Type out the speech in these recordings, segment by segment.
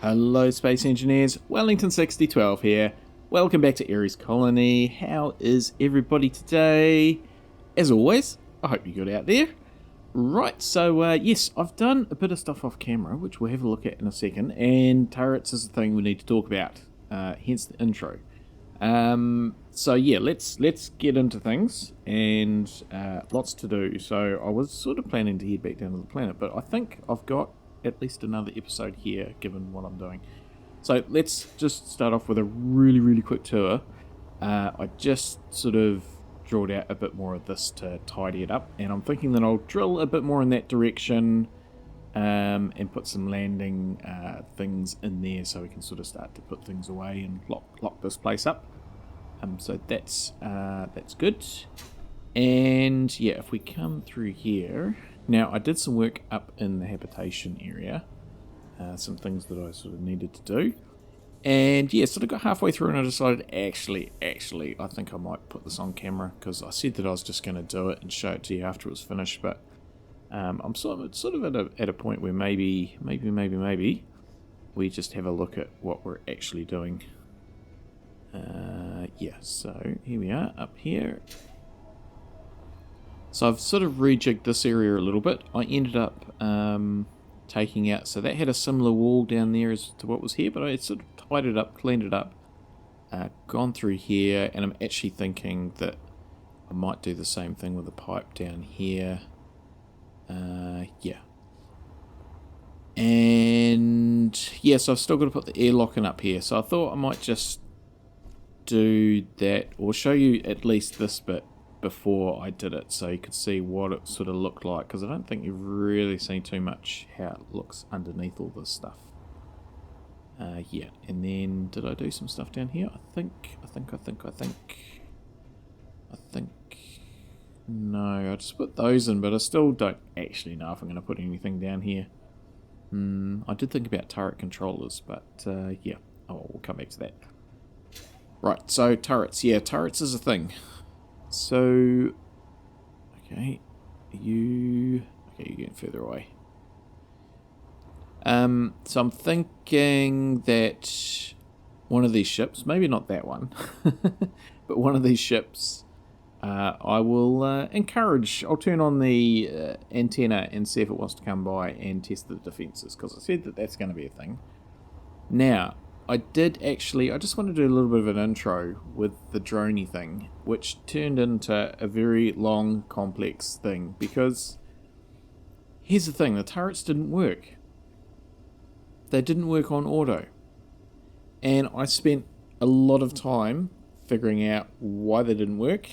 Hello Space Engineers, Wellington 6012 here. Welcome back to Ares Colony. How is everybody today? As always, I hope you're good out there. Right, so yes, I've done a bit of stuff off camera, which we'll have a look at in a second, and turrets is the thing we need to talk about, hence the intro. So yeah, let's get into things, and lots to do. So I was sort of planning to head back down to the planet, but I think I've got at least another episode here, given what I'm doing. So let's just start off with a really quick tour. I just sort of drawed out a bit more of this to tidy it up, and I'm thinking that I'll drill a bit more in that direction, and put some landing things in there so we can sort of start to put things away and lock this place up. So that's good. And yeah, if we come through here, now I did some work up in the habitation area, some things that I sort of needed to do, and yeah, sort of got halfway through and I decided actually I think I might put this on camera, because I said that I was just going to do it and show it to you after it was finished, but I'm sort of at a point where maybe we just have a look at what we're actually doing. Yeah, so here we are up here. So I've sort of rejigged this area a little bit. I ended up taking out, so that had a similar wall down there as to what was here, but I sort of tied it up, cleaned it up, gone through here, and I'm actually thinking that I might do the same thing with the pipe down here. Yeah. And yeah, so I've still got to put the airlock in up here, so I thought I might just do that, or show you at least this bit before I did it, so you could see what it sort of looked like, because I don't think you've really seen too much how it looks underneath all this stuff. Yeah, and then did I do some stuff down here? I think no, I just put those in, but I still don't actually know if I'm going to put anything down here. I did think about turret controllers, but yeah, we'll come back to that. Right, so turrets. Yeah, turrets is a thing. So, okay, you're getting further away. So I'm thinking that one of these ships, maybe not that one, but one of these ships, I will encourage. I'll turn on the antenna and see if it wants to come by and test the defences, because I said that that's going to be a thing. Now, I just want to do a little bit of an intro with the droney thing, which turned into a very long, complex thing, because here's the thing, the turrets didn't work. They didn't work on auto. And I spent a lot of time figuring out why they didn't work,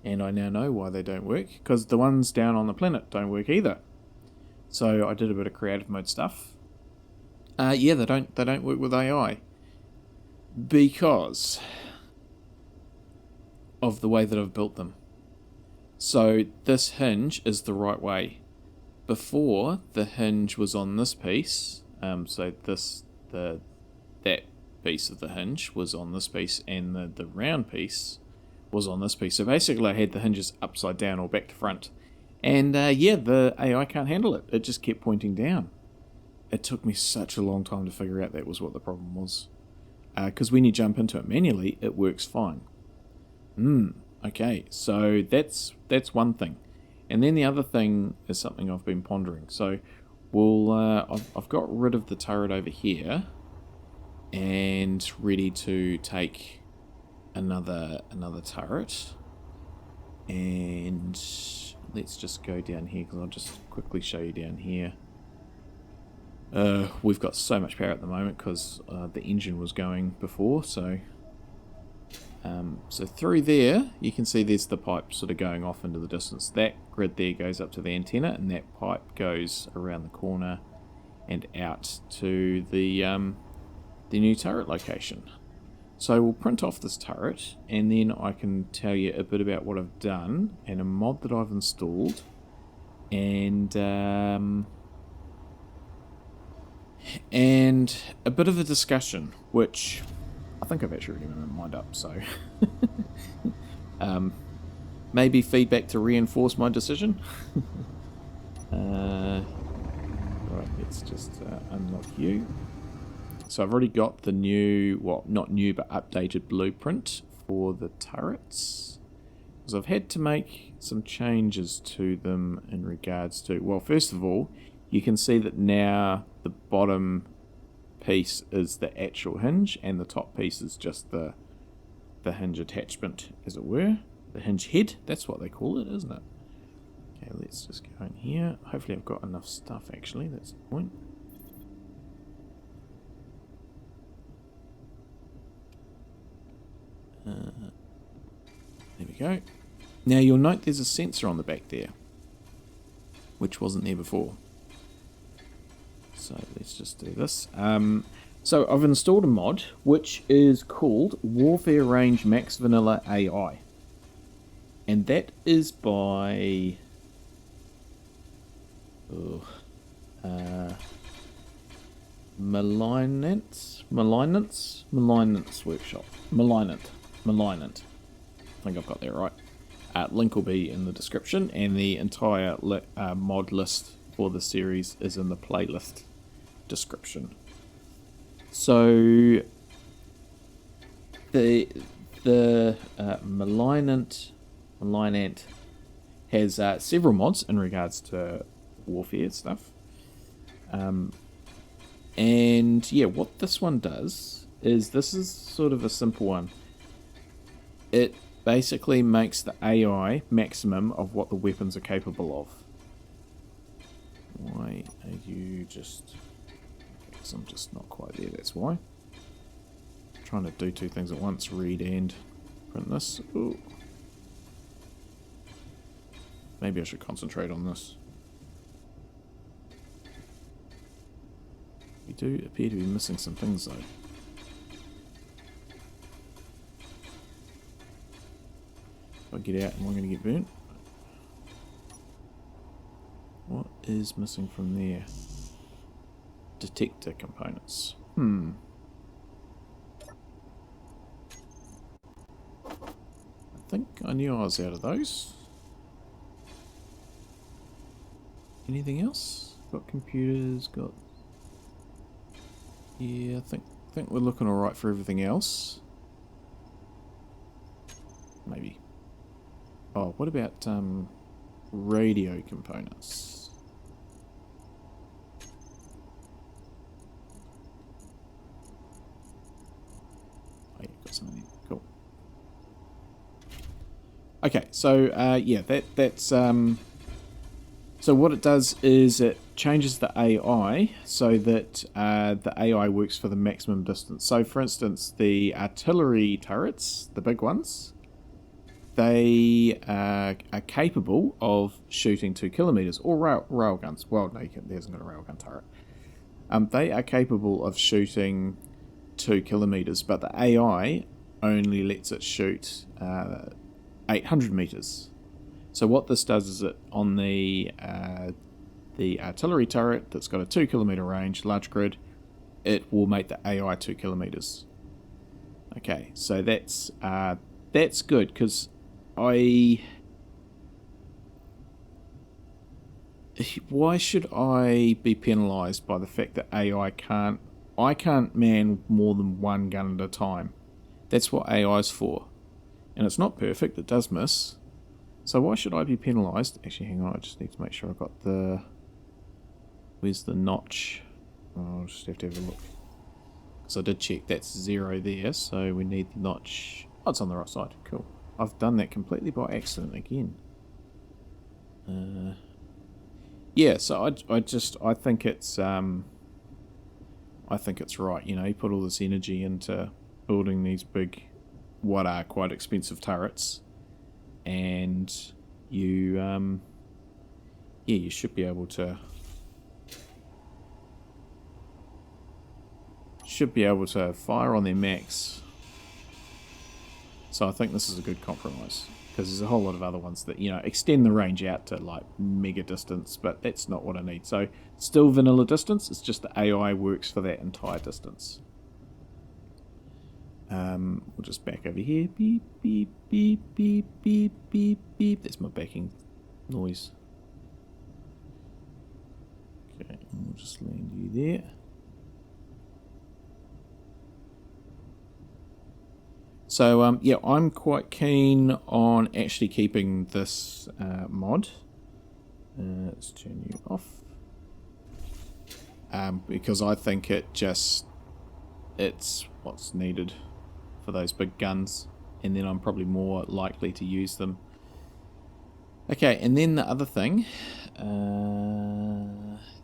and I now know why they don't work, because the ones down on the planet don't work either. So I did a bit of creative mode stuff. Yeah, they don't work with AI because of the way that I've built them. So this hinge is the right way. Before, the hinge was on this piece, so that piece of the hinge was on this piece, and the round piece was on this piece. So basically I had the hinges upside down or back to front, and yeah, the AI can't handle it. It just kept pointing down. It took me such a long time to figure out that was what the problem was. Because when you jump into it manually, it works fine. Okay, so that's one thing. And then the other thing is something I've been pondering. So I've got rid of the turret over here, and ready to take another turret. And let's just go down here, because I'll just quickly show you down here. We've got so much power at the moment because the engine was going before, so through there you can see there's the pipe sort of going off into the distance. That grid there goes up to the antenna, and that pipe goes around the corner and out to the new turret location. So we'll print off this turret, and then I can tell you a bit about what I've done and a mod that I've installed, and a bit of a discussion, which I think I've actually already lined up, so maybe feedback to reinforce my decision. Right, let's just unlock you. So I've already got the new, well, not new, but updated blueprint for the turrets. Because I've had to make some changes to them in regards to, well, first of all, you can see that now the bottom piece is the actual hinge and the top piece is just the hinge attachment, as it were. The hinge head, that's what they call it, isn't it? Okay, let's just go in here. Hopefully I've got enough stuff, actually, that's the point. There we go. Now you'll note there's a sensor on the back there, which wasn't there before. So let's just do this. So I've installed a mod which is called Warfare Range Max Vanilla AI. And that is by Malignant's workshop. Malignant. I think I've got that right. Link will be in the description, and the entire mod list for the series is in the playlist description. So the Malignant has several mods in regards to warfare stuff. And yeah, what this one does is, this is sort of a simple one. It basically makes the AI maximum of what the weapons are capable of. Why are you just... Because I'm just not quite there, that's why. I'm trying to do two things at once, read and print this. Ooh. Maybe I should concentrate on this. We do appear to be missing some things though. If I get out, am I going to get burnt? What is missing from there? Detector components. I think I knew I was out of those. Anything else? Got computers, got... Yeah, I think we're looking alright for everything else. Maybe. Oh, what about radio components? Oh, yeah, got something there. Cool. Okay, so yeah, that's so what it does is it changes the AI so that the AI works for the maximum distance. So for instance, the artillery turrets, the big ones, they are capable of shooting 2 kilometers, or railguns. Well, no, there hasn't got a railgun turret. They are capable of shooting 2 kilometers, but the AI only lets it shoot 800 meters. So what this does is it, on the artillery turret that's got a 2 kilometer range, large grid, it will make the AI 2 kilometers. Okay, so that's good, because why should I be penalised by the fact that I can't man more than one gun at a time? That's what AI's for. And it's not perfect, it does miss. So why should I be penalised? Actually, hang on, I just need to make sure I've got the... Where's the notch? Oh, I'll just have to have a look. Because I did check, that's 0 there, so we need the notch. Oh, it's on the right side, cool. I've done that completely by accident again. Yeah, so I think it's right, you know, you put all this energy into building these big, what are quite expensive turrets, and you yeah, you should be able to fire on their max. So I think this is a good compromise, because there's a whole lot of other ones that, you know, extend the range out to like mega distance, but that's not what I need. So still vanilla distance, it's just the AI works for that entire distance. We'll just back over here. Beep, beep, beep, beep, beep, beep, beep. That's my backing noise. Okay, and we'll just land you there. So yeah, I'm quite keen on actually keeping this mod. Let's turn you off. Because I think it's what's needed for those big guns, and then I'm probably more likely to use them. Okay, and then the other thing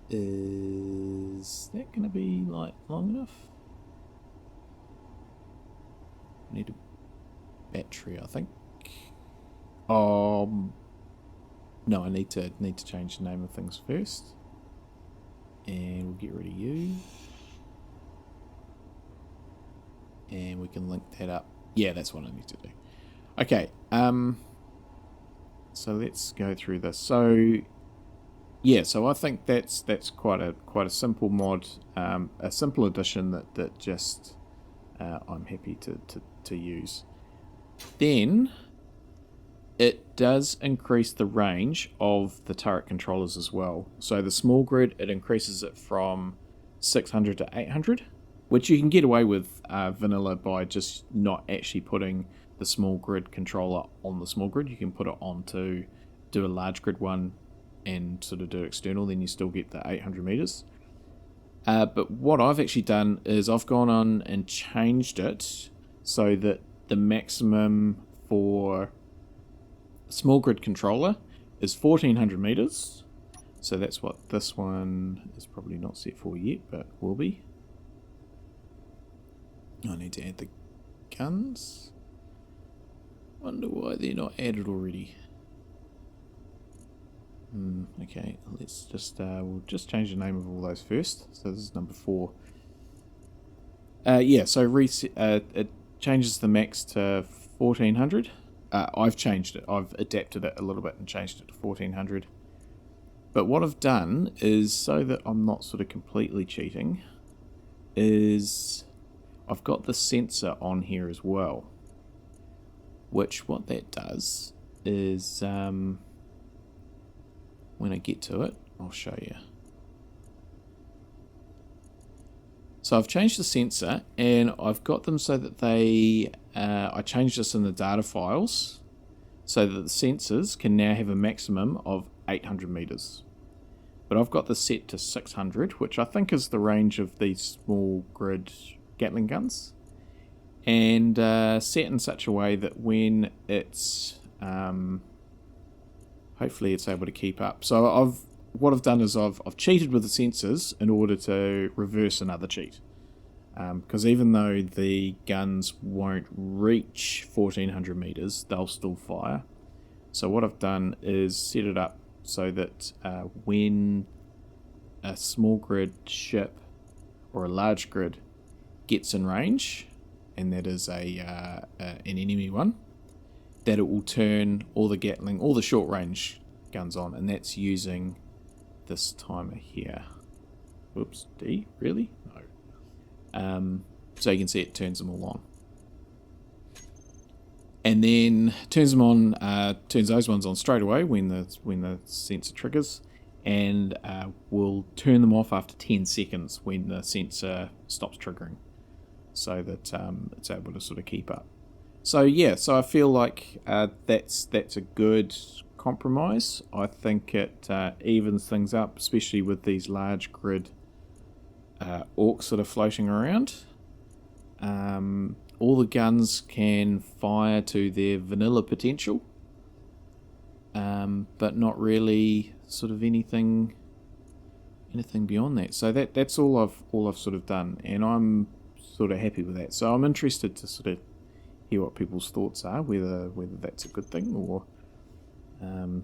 is that going to be like long enough? I need a battery, I think. No, I need to change the name of things first, and we'll get rid of you, and we can link that up. Yeah, that's what I need to do. Okay, so let's go through this. So yeah, so I think that's quite a simple mod, a simple addition that just I'm happy to use. Then it does increase the range of the turret controllers as well. So the small grid, it increases it from 600 to 800, which you can get away with vanilla by just not actually putting the small grid controller on the small grid. You can put it on to do a large grid one and sort of do external, then you still get the 800 meters. But what I've actually done is I've gone on and changed it so that the maximum for small grid controller is 1400 meters. So that's what this one is probably not set for yet, but will be. I need to add the guns. Wonder why they're not added already. Okay, let's just we'll just change the name of all those first. So this is number 4. Yeah, so reset. It changes the max to 1400. I've changed it. I've adapted it a little bit and changed it to 1400. But what I've done is, so that I'm not sort of completely cheating, is I've got the sensor on here as well. Which what that does is, when I get to it, I'll show you. So I've changed the sensor, and I've got them so that they, I changed this in the data files, so that the sensors can now have a maximum of 800 meters. But I've got this set to 600, which I think is the range of these small grid Gatling guns. And set in such a way that when it's, hopefully it's able to keep up. So what I've done is I've cheated with the sensors in order to reverse another cheat. Because even though the guns won't reach 1400 meters, they'll still fire. So what I've done is set it up so that when a small grid ship or a large grid gets in range, and that is an enemy one, that it will turn all the Gatling, all the short range guns on, and that's using this timer here. Whoops, D, really? No. So you can see it turns them all on. And then turns them on, turns those ones on straight away when the sensor triggers, and will turn them off after 10 seconds when the sensor stops triggering, so that it's able to sort of keep up. So yeah, so I feel like that's a good compromise. I think it evens things up, especially with these large grid Orks that are floating around. All the guns can fire to their vanilla potential, but not really sort of anything beyond that. So that's all I've sort of done, and I'm sort of happy with that. So I'm interested to sort of hear what people's thoughts are, whether that's a good thing or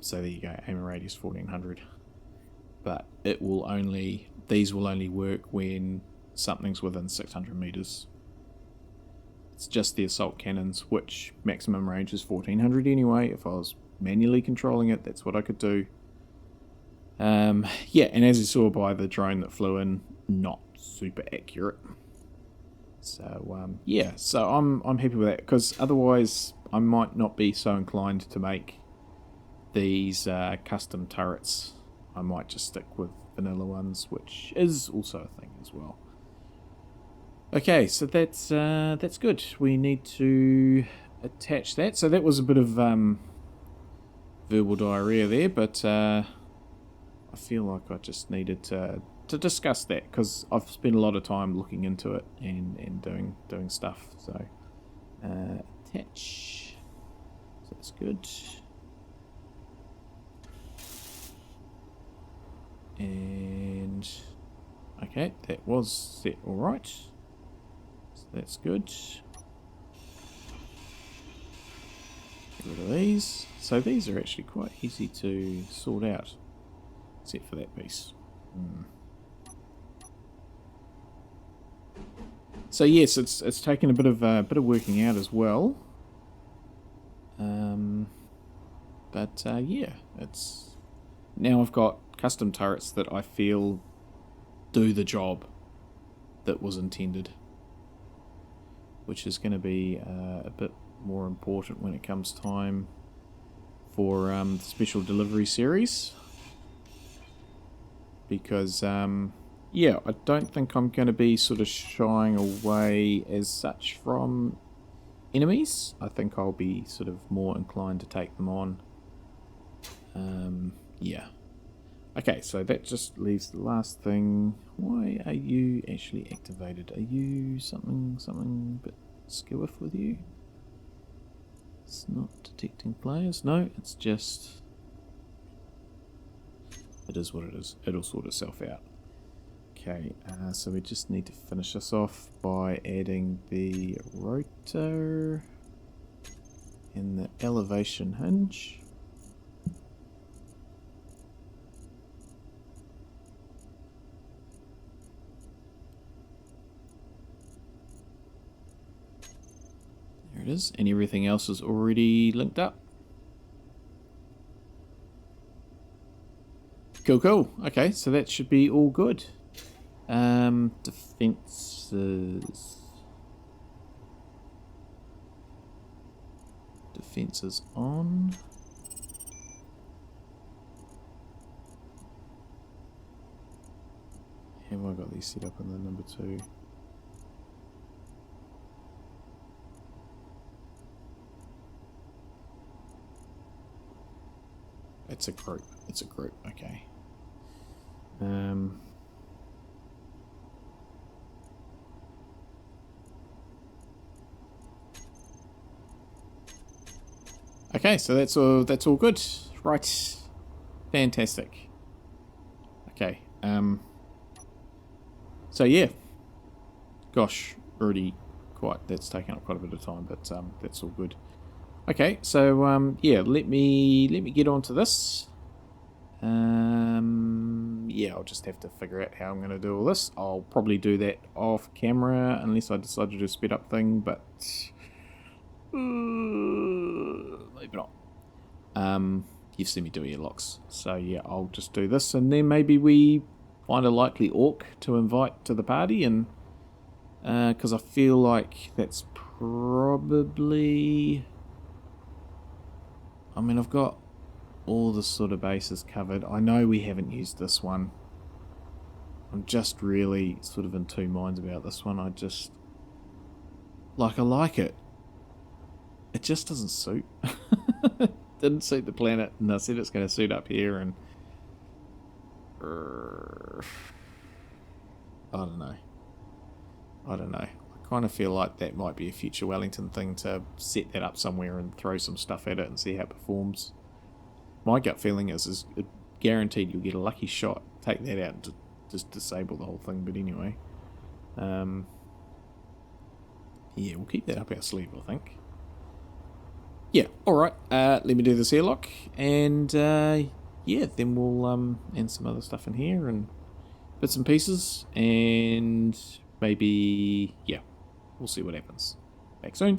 so there you go, aim radius 1400. But these will only work when something's within 600 meters. It's just the assault cannons, which maximum range is 1400 anyway. If I was manually controlling it, that's what I could do. Yeah, and as you saw by the drone that flew in, not super accurate. So yeah, so I'm happy with that, because otherwise I might not be so inclined to make these custom turrets. I might just stick with vanilla ones, which is also a thing as well. Okay, so that's good. We need to attach that. So that was a bit of verbal diarrhea there, but I feel like I just needed to discuss that because I've spent a lot of time looking into it and doing stuff. So attach. So that's good. And okay, that was set all right. So that's good. Get rid of these. So these are actually quite easy to sort out, except for that piece. So yes, it's taken a bit of working out as well. But yeah, it's now I've got custom turrets that I feel do the job that was intended, which is going to be a bit more important when it comes time for the special delivery series, because yeah, I don't think I'm going to be sort of shying away as such from enemies. I think I'll be sort of more inclined to take them on. Yeah. Okay, so that just leaves the last thing. Why are you actually activated? Are you something a bit skiff with you? It's not detecting players. No, it's just... It is what it is. It'll sort itself out. Okay, so we just need to finish this off by adding the rotor and the elevation hinge. There it is, and everything else is already linked up. Cool, cool. Okay, so that should be all good. Defenses. Defenses on. Have I got these set up in the number 2? It's a group. It's a group. Okay. Okay, so that's all good. Right. Fantastic. Okay. So yeah. Gosh, already that's taken up quite a bit of time, but that's all good. Okay, so yeah, let me get on to this. Yeah, I'll just have to figure out how I'm going to do all this. I'll probably do that off camera unless I decide to do a speed up thing, but maybe not. You've seen me do airlocks, so yeah, I'll just do this, and then maybe we find a likely orc to invite to the party, and because I feel like that's probably... I mean, I've got all the sort of bases covered. I know we haven't used this one. I'm just really sort of in two minds about this one. I just... I like it. It just doesn't suit. Didn't suit the planet, and I said it's going to suit up here, and... I don't know. I kind of feel like that might be a future Wellington thing, to set that up somewhere and throw some stuff at it and see how it performs. My gut feeling is guaranteed you'll get a lucky shot, take that out and just disable the whole thing, but anyway. Yeah, we'll keep that up our sleeve, I think. Yeah, alright, let me do this airlock, and yeah, then we'll and some other stuff in here, and bits and pieces, and maybe, yeah, we'll see what happens. Back soon.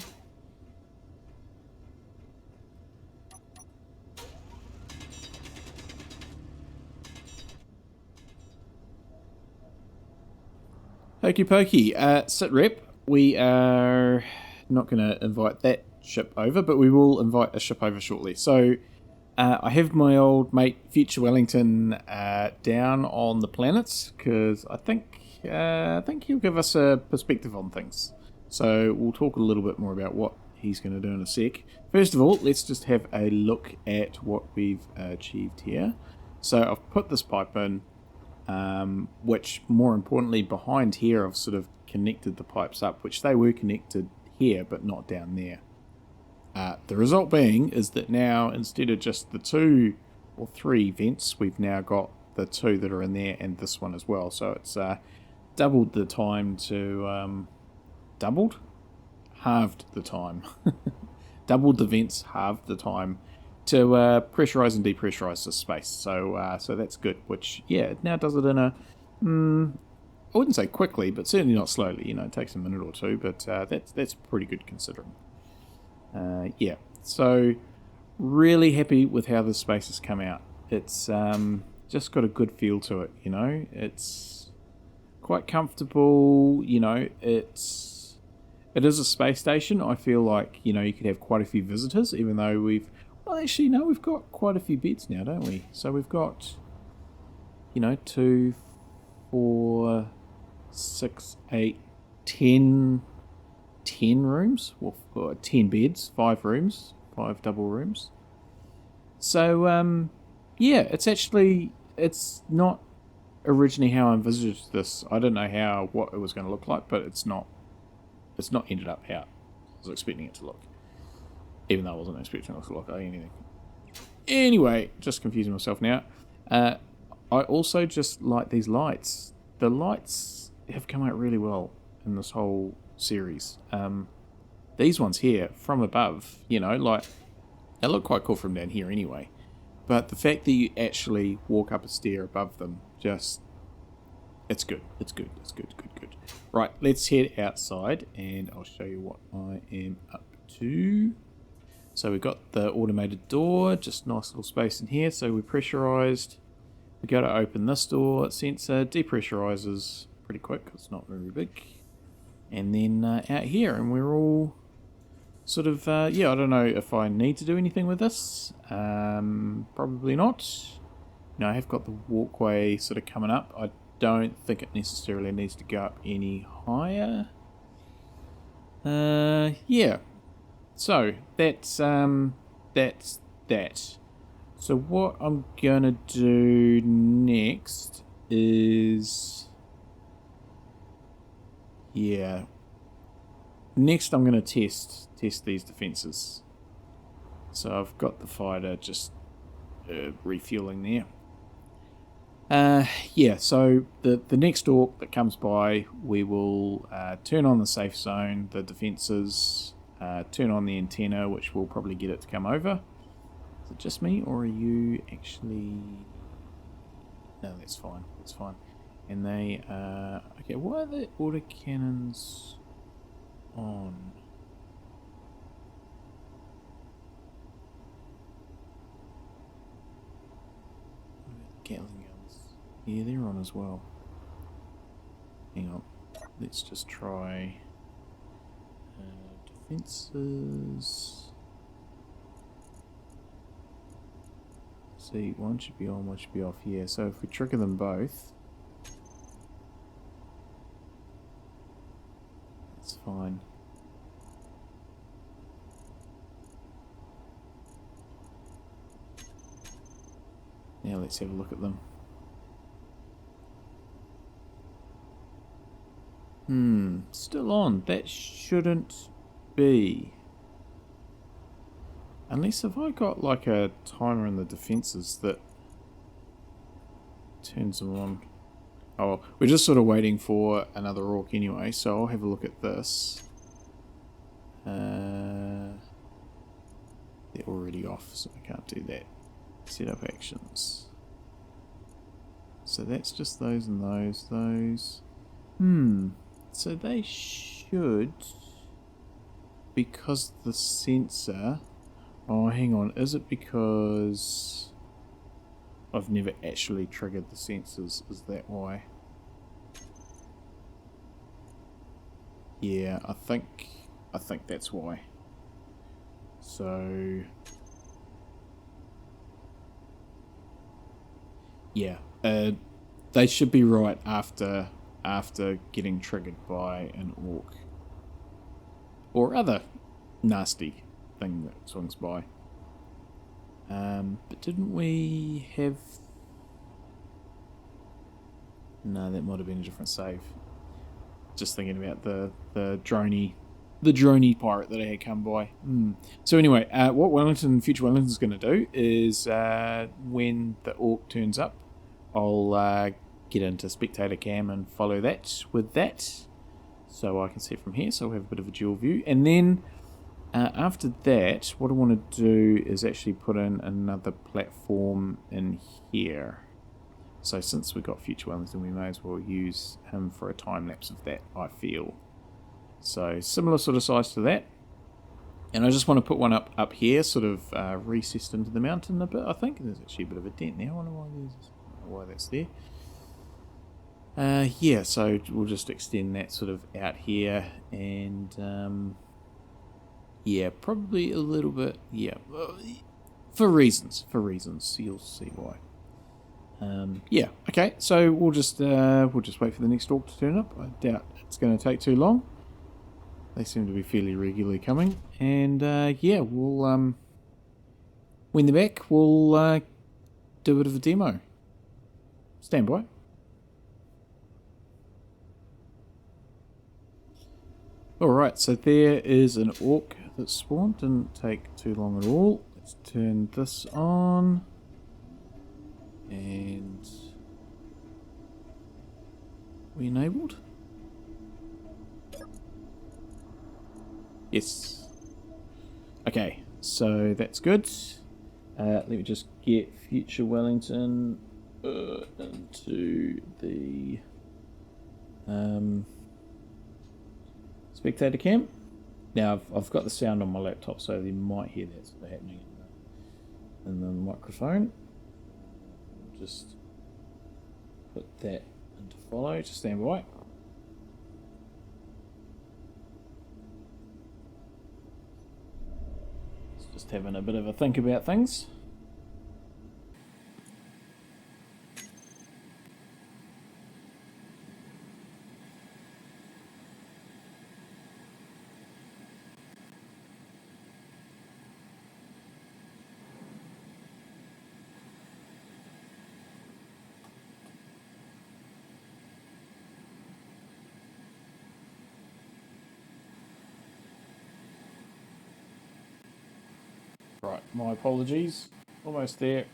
Hokey pokey. Sitrep, we are not going to invite that ship over, but we will invite a ship over shortly. So I have my old mate Future Wellington down on the planets, because I think he'll give us a perspective on things. So we'll talk a little bit more about what he's going to do in a sec. First of all, let's just have a look at what we've achieved here. So I've put this pipe in, which more importantly behind here I've sort of connected the pipes up, which they were connected here but not down there. The result being is that now instead of just the 2 or 3 vents, we've now got the 2 that are in there and this one as well. So it's doubled the time to... halved the time. Doubled the vents, halved the time to pressurize and depressurize this space. So so that's good, which, yeah, it now does it in a... I wouldn't say quickly, but certainly not slowly. You know, it takes a minute or two, but that's pretty good considering. Yeah, so really happy with how this space has come out. It's just got a good feel to it, you know. It's quite comfortable, you know. It is a space station. I feel like, you know, you could have quite a few visitors, even though we've got quite a few beds now, don't we? So we've got, you know, 2, 4, 6, 8, 10 rooms, or 10 beds, 5 rooms, 5 double rooms. So yeah, it's not originally how I envisaged this. I don't know what it was going to look like, but it's not ended up how I was expecting it to look, even though I wasn't expecting it to look like anything. Anyway, just confusing myself now. I also just like these lights. The lights have come out really well in this whole series. These ones here from above, you know, like, they look quite cool from down here anyway, but the fact that you actually walk up a stair above them, just, it's good. Right, let's head outside and I'll show you what I am up to. So we've got the automated door, just nice little space in here. So we're pressurized. We go to open this door, sensor depressurizes pretty quick, it's not very big. And then out here, and we're all sort of, yeah, I don't know if I need to do anything with this. Probably not. No, I have got the walkway sort of coming up. I don't think it necessarily needs to go up any higher. Yeah. So that's that. So what I'm gonna do next is, yeah. Next I'm gonna test these defenses. So I've got the fighter just refueling there. Yeah, so the next Ork that comes by, we will turn on the safe zone, the defences, turn on the antenna, which will probably get it to come over. Is it just me, or are you actually... No, that's fine, that's fine. And they, okay, why are the autocannons on? Gatling guns. Yeah, they're on as well. Hang on. Let's just try defences. See, one should be on, one should be off. Yeah, so if we trigger them both, that's fine. Now let's have a look at them. Still on. That shouldn't be. Unless have I got like a timer in the defences that turns them on. Oh, we're just sort of waiting for another Ork anyway, so I'll have a look at this. They're already off, so I can't do that. Set up actions. So that's just those and those. So they should, because the sensor... Oh, hang on. Is it because I've never actually triggered the sensors? Is that why? Yeah, I think that's why. So yeah, they should be right after after getting triggered by an orc or other nasty thing that swings by. But didn't we have... No, that might have been a different save. Just thinking about the droney pirate that I had come by. So anyway, what future Wellington's going to do is when the orc turns up, I'll get into Spectator Cam and follow that with that, so I can see it from here. So we'll have a bit of a dual view, and then after that, what I want to do is actually put in another platform in here. So since we've got future Wellington, we may as well use him for a time lapse of that, I feel. So similar sort of size to that. And I just want to put one up here, sort of recessed into the mountain a bit, I think. There's actually a bit of a dent there. I wonder why that's there. Yeah, so we'll just extend that sort of out here. And yeah, probably a little bit, yeah. For reasons, you'll see why. Yeah, okay, so we'll just wait for the next orc to turn up. I doubt it's going to take too long. They seem to be fairly regularly coming, and yeah, we'll when they're back, we'll do a bit of a demo. Stand by. Alright, so there is an orc that spawned. Didn't take too long at all. Let's turn this on. And we enabled? Yes. Okay, so that's good. Let me just get future Wellington into the Spectator Cam. Now I've got the sound on my laptop, so you might hear that sort of happening in the microphone. Just put that into follow, just stand by. Just having a bit of a think about things. Right, my apologies. Almost there.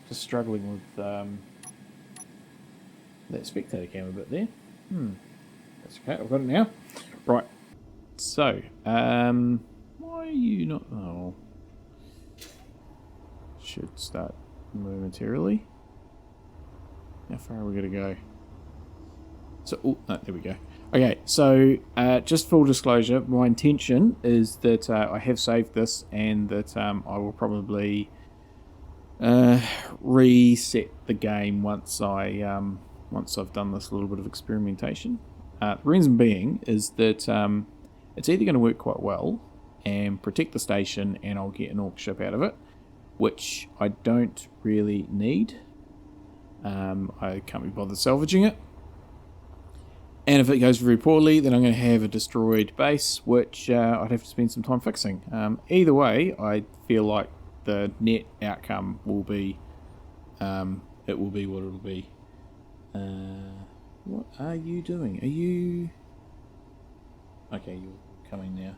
Just struggling with that Spectator Cam a bit there. That's okay, I've got it now. Right, so, why are you not... Oh. Should start momentarily. How far are we going to go? So, oh, no, there we go. Okay, so just full disclosure, my intention is that I have saved this and that I will probably reset the game once I've done this little bit of experimentation. The reason being is that it's either going to work quite well and protect the station and I'll get an orc ship out of it, which I don't really need. I can't be bothered salvaging it. And if it goes very poorly, then I'm going to have a destroyed base, which I'd have to spend some time fixing. Either way, I feel like the net outcome will be, it will be what it'll be. What are you doing? Are you... Okay, you're coming now.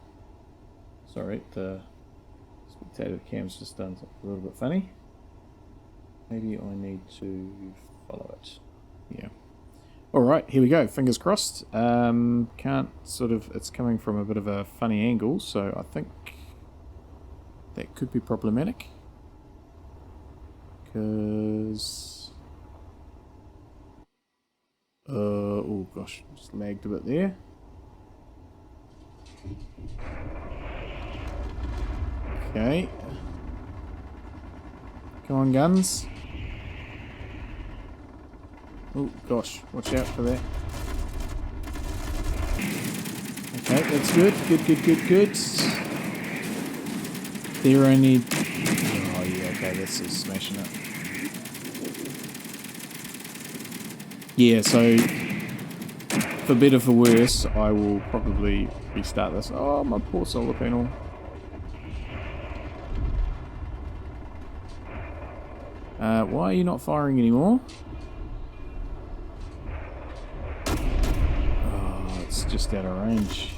Sorry, the Spectator Cam's just done something a little bit funny. Maybe I need to follow it. Yeah. Alright, here we go. Fingers crossed. Can't sort of... It's coming from a bit of a funny angle, so I think that could be problematic. Because... oh gosh, just lagged a bit there. Okay. Come on, guns. Oh gosh, watch out for that. Okay, that's good. Good. There only... Oh yeah, okay, this is smashing it. Yeah, so for better for worse, I will probably restart this. Oh, my poor solar panel. Why are you not firing anymore? Oh, it's just out of range.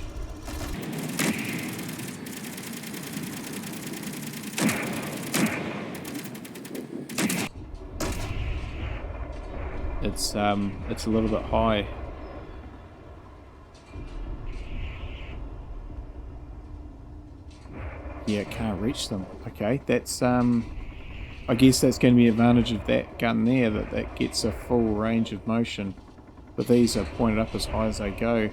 It's a little bit high. Yeah, it can't reach them. Okay, that's I guess that's going to be an advantage of that gun there, that gets a full range of motion. But these are pointed up as high as they go.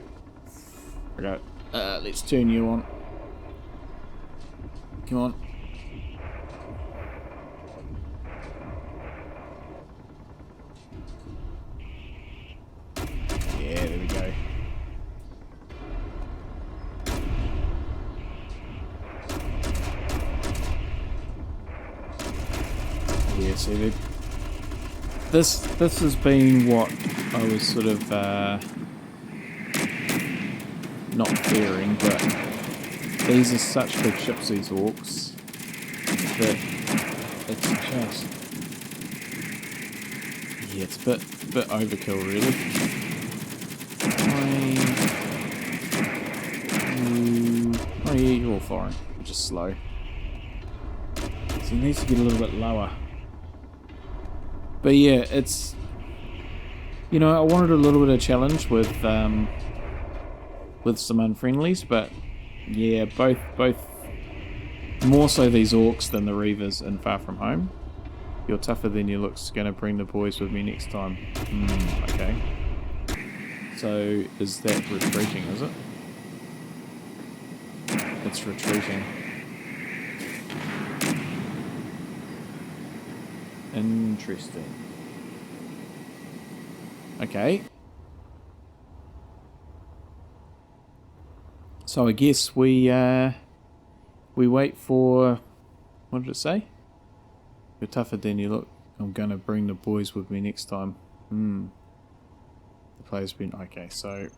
Okay, let's turn you on. Come on. Yeah, there we go. Yeah, see, this has been what I was sort of not fearing, but these are such big ships, these Orks, that it's just, yeah, it's a bit overkill really. Oh yeah, you're all firing, you're just slow. So he needs to get a little bit lower. But yeah, it's, you know, I wanted a little bit of challenge with some unfriendlies, but yeah, both more so these Orks than the Reavers in Far From Home. You're tougher than you look's gonna bring the boys with me next time. Okay. So is that retreating, is it? It's retreating. Interesting. Okay. So I guess we wait for, what did it say? You're tougher than you look. I'm gonna bring the boys with me next time. The player's been okay, so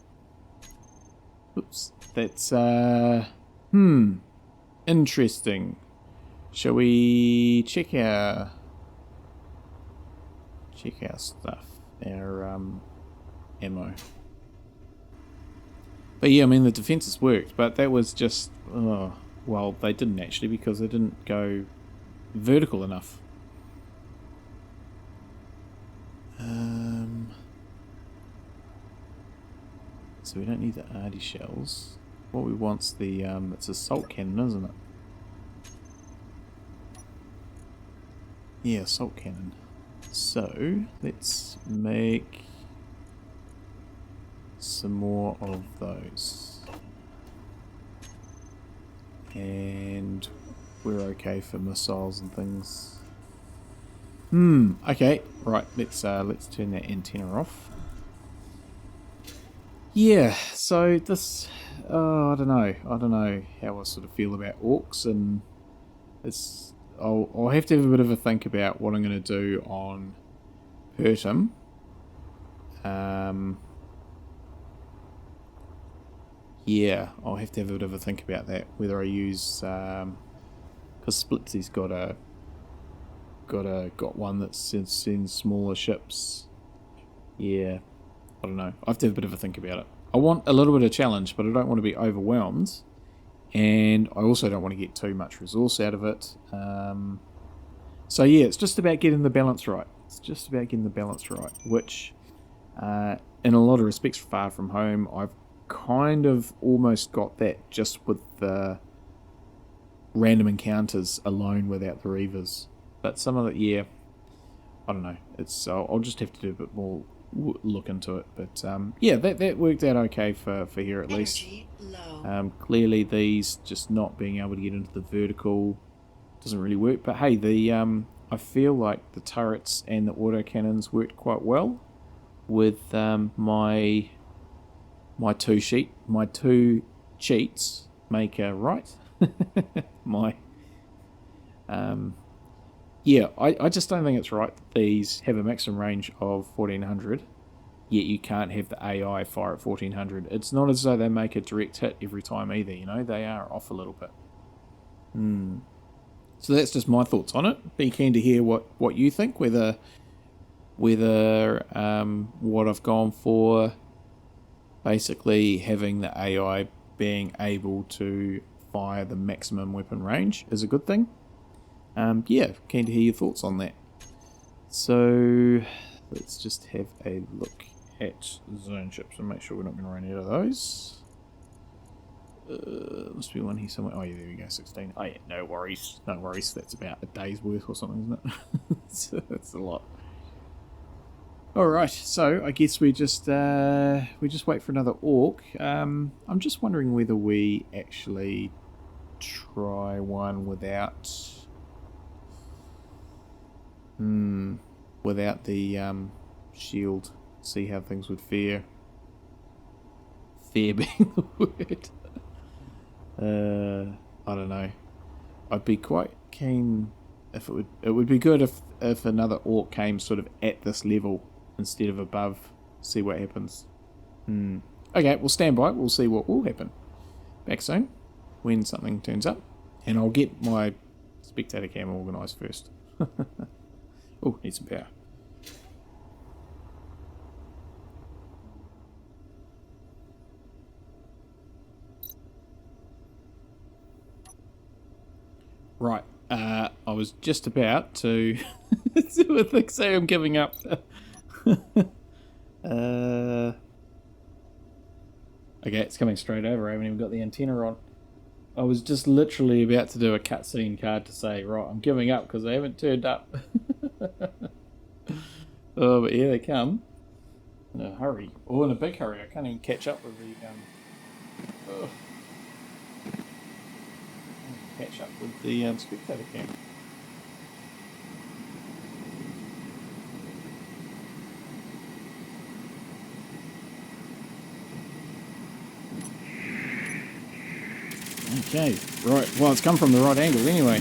oops. That's interesting. Shall we check our stuff, our ammo. But yeah, I mean the defenses worked, but that was just well, they didn't actually, because they didn't go vertical enough. So we don't need the arty shells. What we want's the it's a salt cannon, isn't it? Yeah, salt cannon. So let's make some more of those. And we're okay for missiles and things. Okay, right, let's turn that antenna off. Yeah, so this I don't know how I sort of feel about Orks, and it's I'll have to have a bit of a think about what I'm going to do on Pertum. Yeah, I'll have to have a bit of a think about that, whether I use because Splitsy's got one that sends smaller ships. Yeah, I don't know. I have to have a bit of a think about it. I want a little bit of challenge, but I don't want to be overwhelmed. And I also don't want to get too much resource out of it. So yeah, it's just about getting the balance right. It's just about getting the balance right, which in a lot of respects, Far From Home, I've kind of almost got that just with the random encounters alone without the Reavers. But some of it, yeah, I don't know. It's I'll just have to do a bit more look into it. But yeah, that worked out okay for here at least. Clearly these just not being able to get into the vertical doesn't really work. But hey, the I feel like the turrets and the autocannons worked quite well with my two cheats make a right. my Yeah, I just don't think it's right that these have a maximum range of 1400, yet you can't have the AI fire at 1400. It's not as though they make a direct hit every time either, you know, they are off a little bit. So that's just my thoughts on it. Be keen to hear what you think, whether what I've gone for, basically having the AI being able to fire the maximum weapon range is a good thing. Yeah, keen to hear your thoughts on that. So let's just have a look at zone ships and make sure we're not going to run out of those. Must be one here somewhere. Oh yeah, there we go, 16. Oh yeah, no worries. That's about a day's worth or something, isn't it? That's a lot. Alright, so I guess we just wait for another Ork. I'm just wondering whether we actually try one without the shield. See how things would fare. Fare being the word. I don't know. I'd be quite keen if it would be good if another Ork came sort of at this level instead of above. See what happens. Okay, we'll stand by. We'll see what will happen. Back soon when something turns up, and I'll get my Spectator Cam organised first. Oh, need some power. Right, I was just about to do a thing, say I'm giving up. Okay, it's coming straight over. I haven't even got the antenna on. I was just literally about to do a cutscene card to say, right, I'm giving up because they haven't turned up. Oh, but here they come. In a hurry. Oh, in a big hurry. I can't even catch up with the Spectator Cam. Okay, right. Well, it's come from the right angle anyway.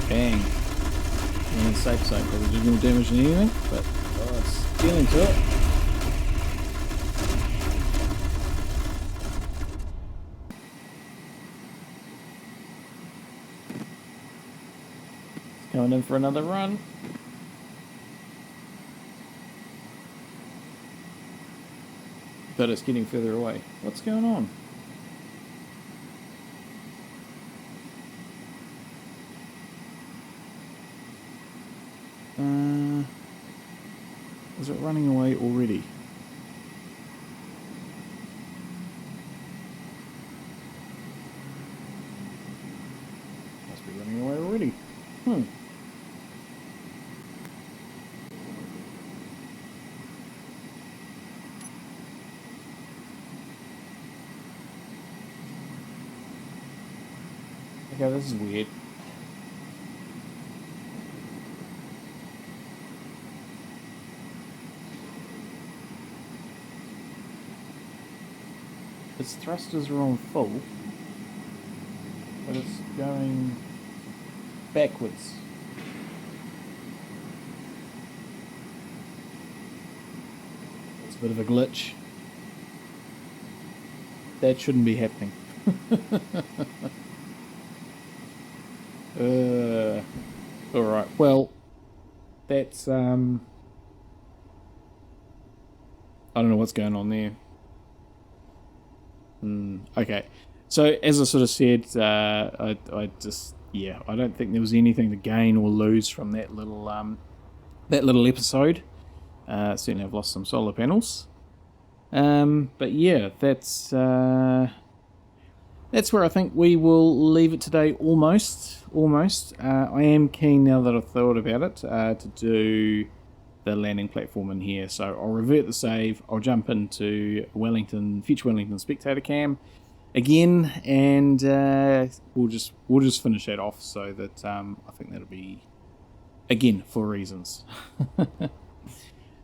Bang. And safe side, probably didn't more damage than anything, but it's getting to it. It's coming in for another run. But it's getting further away. What's going on? Is it running away already? Must be running away already. Okay, this is weird. Its thrusters are on full, but it's going backwards. It's a bit of a glitch. That shouldn't be happening. Alright, well, that's, I don't know what's going on there. Okay, so as I sort of said, I don't think there was anything to gain or lose from that little episode. Certainly I've lost some solar panels. But yeah, that's where I think we will leave it today, almost. I am keen, now that I've thought about it, to do the landing platform in here. So I'll revert the save, I'll jump into future Wellington Spectator Cam again, and we'll just finish that off, so that I think that'll be, again, for reasons.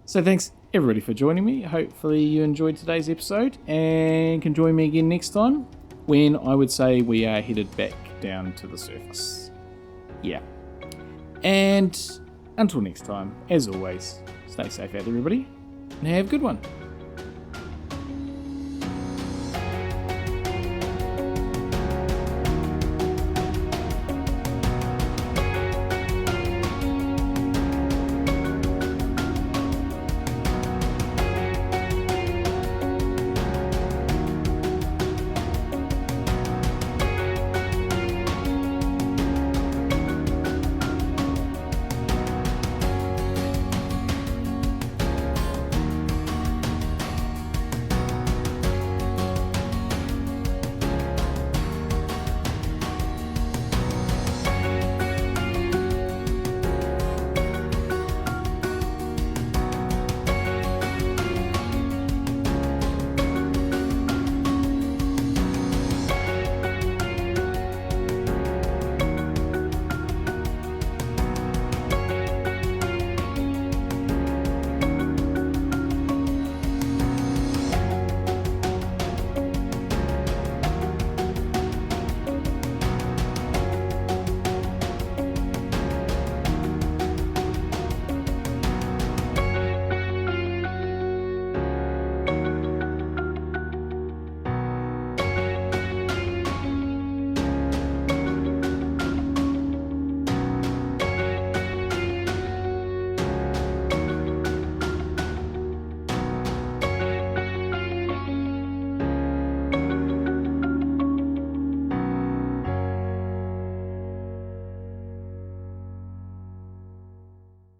So thanks everybody for joining me. Hopefully you enjoyed today's episode and can join me again next time when I would say we are headed back down to the surface. Yeah. And until next time, as always, stay safe out there, everybody, and have a good one.